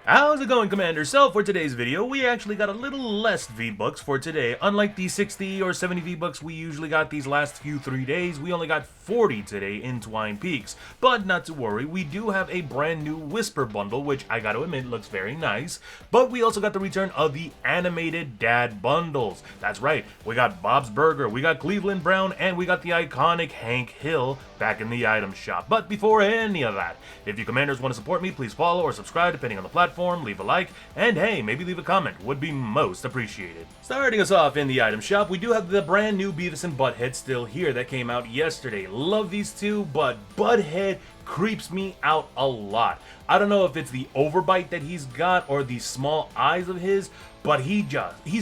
How's it going, Commander? So for today's video, we actually got a little less V-Bucks for today. Unlike the 60 or 70 V-Bucks we usually got these last 3 days, we only got 40 today in Twine Peaks. But not to worry, we do have a brand new Whisper bundle, which I gotta admit looks very nice. But we also got the return of the animated dad bundles. That's right, we got Bob's Burger, we got Cleveland Brown, and we got the iconic Hank Hill back in the item shop. But before any of that, if you Commanders want to support me, please follow or subscribe depending on the platform, leave a like, and hey, maybe leave a comment, would be most appreciated. Starting us off in the item shop, we do have the brand new Beavis and Butthead still here that came out yesterday. Love these two, but Butthead creeps me out a lot. I don't know if it's the overbite that he's got or the small eyes of his, but he's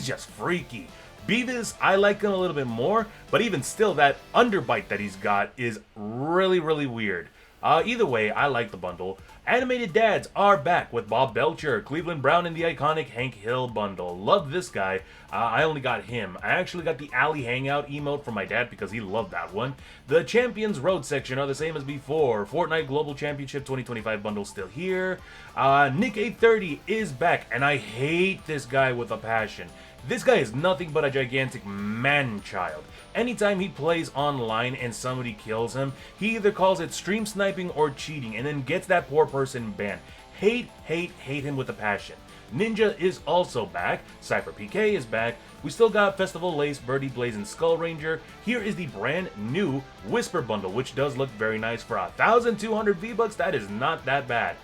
just freaky. Beavis, I like him a little bit more, but even still, that underbite that he's got is really weird. Either way, I like the bundle. Animated Dads are back with Bob Belcher, Cleveland Brown, and the iconic Hank Hill bundle. Love this guy. I only got him. I actually got the Alley Hangout emote from my dad because he loved that one. The Champions Road section are the same as before. Fortnite Global Championship 2025 bundle still here. Nick 830 is back, and I hate this guy with a passion. This guy is nothing but a gigantic man-child. Anytime he plays online and somebody kills him, he either calls it stream sniping or cheating and then gets that poor person banned. Hate him with a passion. Ninja is also back. Cypher PK is back. We still got Festival Lace, Birdie Blaze, and Skull Ranger. Here is the brand new Whisper bundle, which does look very nice for 1,200 V-Bucks. That is not that bad.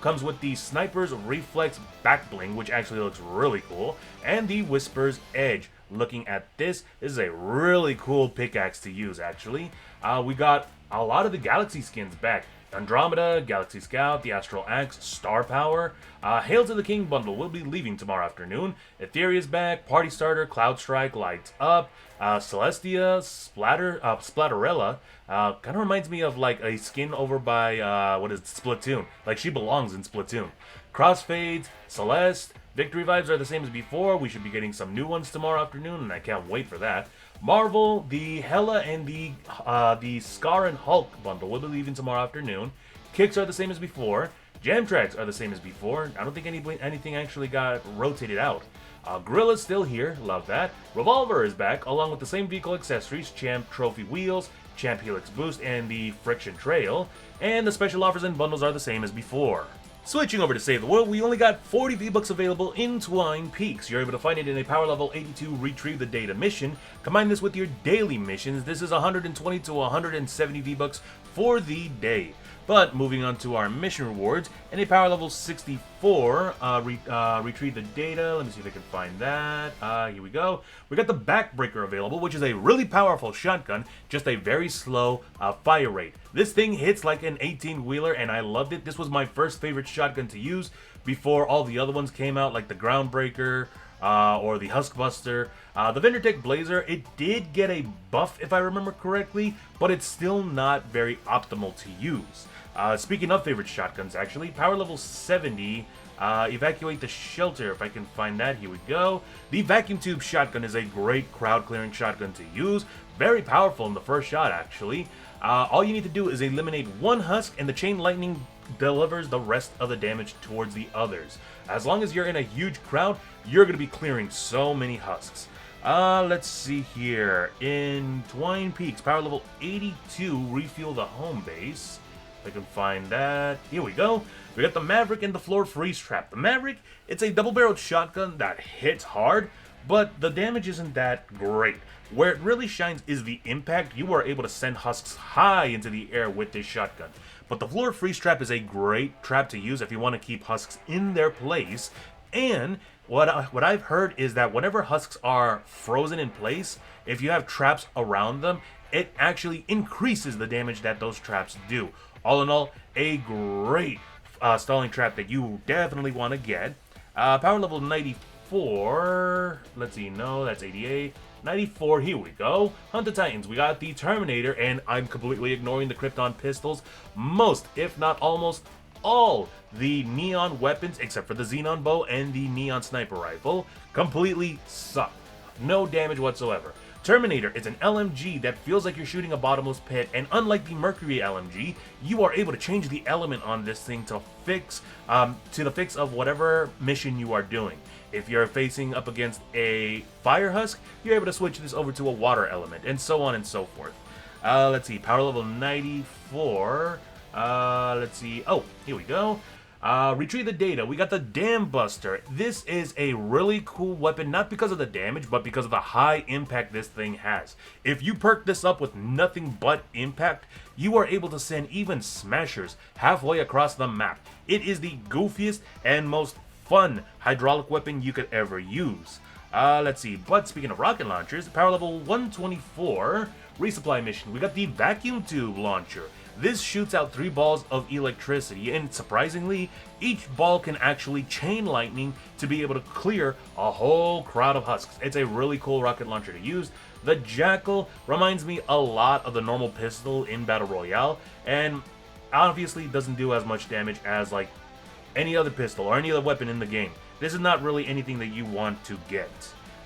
Comes with the Sniper's Reflex back bling, which actually looks really cool, and the Whisper's Edge. Looking at this is a really cool pickaxe to use, actually. We got a lot of the Galaxy skins back. Andromeda, Galaxy Scout, the Astral Axe, Star Power. Hail to the King bundle will be leaving tomorrow afternoon. Etherea's back, Party Starter, Cloud Strike, Lights Up, Celestia, Splatterella. Kind of reminds me of like a skin over by, Splatoon. Like she belongs in Splatoon. Crossfades, Celeste, Victory Vibes are the same as before. We should be getting some new ones tomorrow afternoon, and I can't wait for that. Marvel, the Hela, and the Scar and Hulk bundle will be leaving tomorrow afternoon. Kicks are the same as before. Jam Tracks are the same as before. I don't think anything actually got rotated out. Gorilla's still here, love that. Revolver is back, along with the same vehicle accessories, Champ Trophy Wheels, Champ Helix Boost, and the Friction Trail. And the special offers and bundles are the same as before. Switching over to Save the World, we only got 40 V-Bucks available in Twine Peaks. You're able to find it in a Power Level 82 Retrieve the Data mission. Combine this with your daily missions. This is 120 to 170 V-Bucks for the day. But moving on to our mission rewards, in a Power Level 64, Retrieve the Data. Let me see if I can find that. Here we go. We got the Backbreaker available, which is a really powerful shotgun, just a very slow fire rate. This thing hits like an 18-wheeler, and I loved it. This was my first favorite shotgun to use before all the other ones came out, like the Groundbreaker, or the Huskbuster. The Vendertech Blazer, it did get a buff if I remember correctly, but it's still not very optimal to use. Speaking of favorite shotguns, actually, Power Level 70, Evacuate the Shelter, if I can find that, here we go. The Vacuum Tube Shotgun is a great crowd clearing shotgun to use, very powerful in the first shot, actually. All you need to do is eliminate one husk, and the Chain Lightning delivers the rest of the damage towards the others. As long as you're in a huge crowd, you're going to be clearing so many husks. Let's see here. In Twine Peaks, Power Level 82, Refuel the Home Base. If I can find that. Here we go. We got the Maverick and the Floor Freeze Trap. The Maverick, it's a double-barreled shotgun that hits hard, but the damage isn't that great. Where it really shines is the impact. You are able to send husks high into the air with this shotgun. But the Floor Freeze Trap is a great trap to use if you want to keep husks in their place. And what I've heard is that whenever husks are frozen in place, if you have traps around them, it actually increases the damage that those traps do. All in all, a great stalling trap that you definitely want to get. Power level 94. Let's see, no, that's 88. 94, here we go. Hunt the Titans, we got the Terminator, and I'm completely ignoring the Krypton pistols. Most, if not almost, all the neon weapons, except for the Xenon bow and the neon sniper rifle, completely suck. No damage whatsoever. Terminator is an LMG that feels like you're shooting a bottomless pit, and unlike the Mercury LMG, you are able to change the element on this thing to fix to the fix of whatever mission you are doing. If you're facing up against a fire husk, you're able to switch this over to a water element, and so on and so forth. Let's see, power level 94. Let's see. Oh, here we go. Retrieve the data. We got the Dam Buster. This is a really cool weapon, not because of the damage, but because of the high impact this thing has. If you perk this up with nothing but impact, you are able to send even smashers halfway across the map. It is the goofiest and most fun hydraulic weapon you could ever use. Let's see, but speaking of rocket launchers, power level 124, resupply mission, we got the vacuum tube launcher. This shoots out 3 balls of electricity, and surprisingly, each ball can actually chain lightning to be able to clear a whole crowd of husks. It's a really cool rocket launcher to use. The Jackal reminds me a lot of the normal pistol in Battle Royale, and obviously doesn't do as much damage as like any other pistol or any other weapon in the game. This is not really anything that you want to get.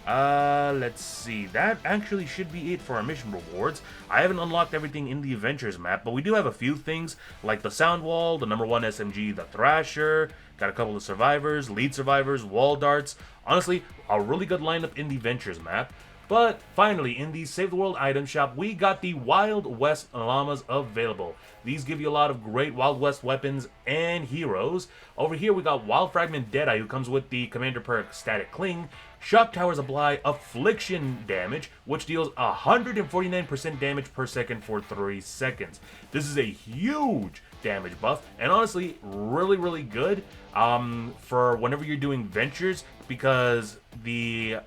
Let's see. That actually should be it for our mission rewards. I haven't unlocked everything in the Adventures map, but we do have a few things like the Sound Wall, the #1 SMG, the Thrasher, got a couple of survivors, lead survivors, wall darts. Honestly, a really good lineup in the Adventures map. But finally, in the Save the World item shop, we got the Wild West llamas available. These give you a lot of great Wild West weapons and heroes. Over here, we got Wild Fragment Deadeye, who comes with the Commander perk Static Cling. Shock Towers apply Affliction damage, which deals 149% damage per second for 3 seconds. This is a huge damage buff, and honestly, really good for whenever you're doing ventures, because the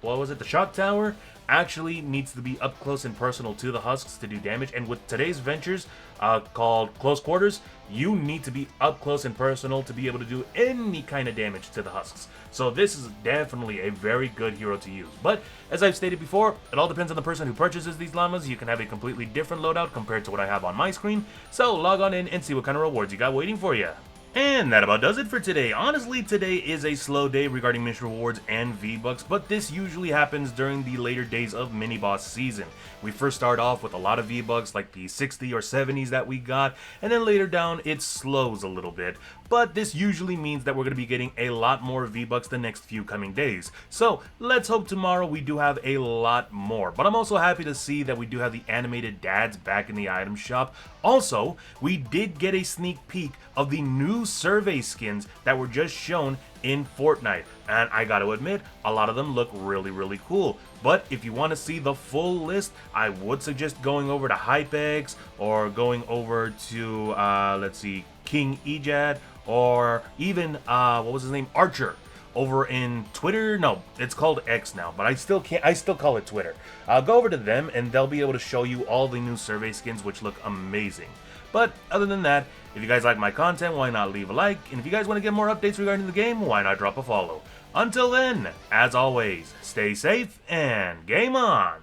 Shock Tower actually needs to be up close and personal to the husks to do damage, and with today's ventures called Close Quarters, you need to be up close and personal to be able to do any kind of damage to the husks. So this is definitely a very good hero to use. But as I've stated before, it all depends on the person who purchases these llamas. You can have a completely different loadout compared to what I have on my screen, so log on in and see what kind of rewards you got waiting for you. And that about does it for today. Honestly, today is a slow day regarding mission rewards and V-Bucks, but this usually happens during the later days of mini-boss season. We first start off with a lot of V-Bucks, like the 60 or 70s that we got, and then later down it slows a little bit. But this usually means that we're going to be getting a lot more V-Bucks the next few coming days. So let's hope tomorrow we do have a lot more. But I'm also happy to see that we do have the animated dads back in the item shop. Also, we did get a sneak peek of the new survey skins that were just shown in Fortnite, and I gotta admit, a lot of them look really cool. But if you want to see the full list, I would suggest going over to HypeX or going over to let's see, King Ejad, or even what was his name, Archer, over in Twitter. No, it's called X now, but I still call it Twitter. Go over to them and they'll be able to show you all the new survey skins, which look amazing. But other than that, if you guys like my content, why not leave a like? And if you guys want to get more updates regarding the game, why not drop a follow? Until then, as always, stay safe and game on!